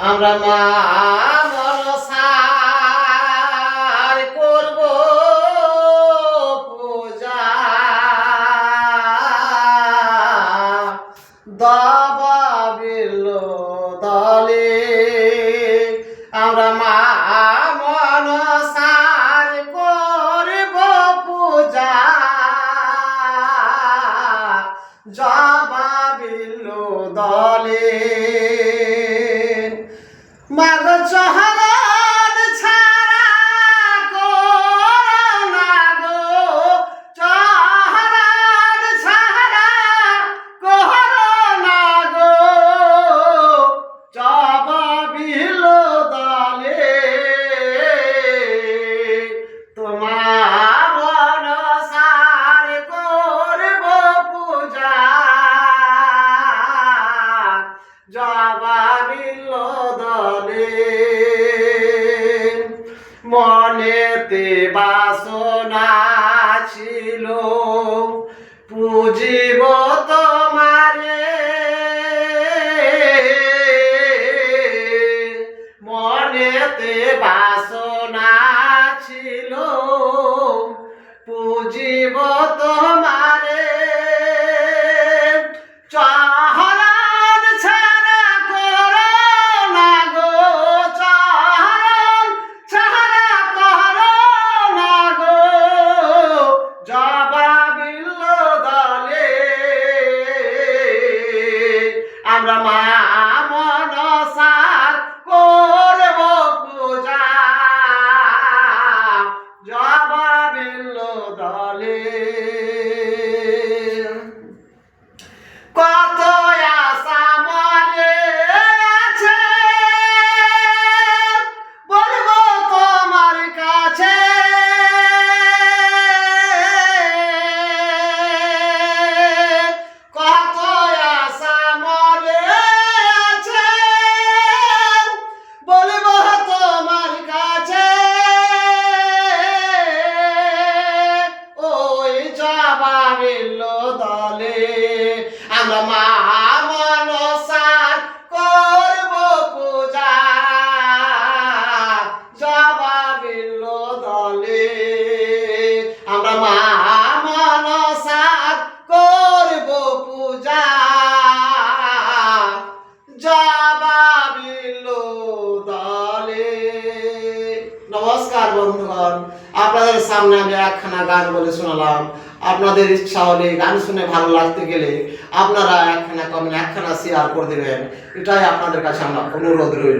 আমরা মা মনসার করব পূজা দাবাবিল দলে আমরা মা মনসার করব পূজা জবাবিল দলে মাগ চহরন ছাড়া করোনা গো চহরন ছাড়া করোনা গো জবাবিল দলে তোমার মনসার করব পূজা জবাবিল দলে মনেতে বাসনা ছিল পুজিব তোমারে মনেতে বাসনা ছিল পুজিব তোমারে চহরন ছাড়া করোনা গো চহরন ছাড়া করোনা গো জবাবিল দলে আমরা মা মনসার করব পূজা জবাবিল দলে কত আশা মনে আছে বলবো তোমার কাছে কত আশা মনে আছে বলবো তোমার কাছে ওই জবাবিল দলে আমরা মা মনসার করব পূজা জবাবিল দলে আমরা মা মনসার করব পূজা জবাবিল দলে। নমস্কার বন্ধুগণ, আপনাদের সামনে আমি একখানা গান বলে শোনালাম। আপনাদের ইচ্ছা হলে গান শুনে ভালো লাগতে গেলে আপনারা একখানা কমেন্ট একখানা শেয়ার করে দেবেন, এটাই আপনাদের কাছে আমার অনুরোধ রইল।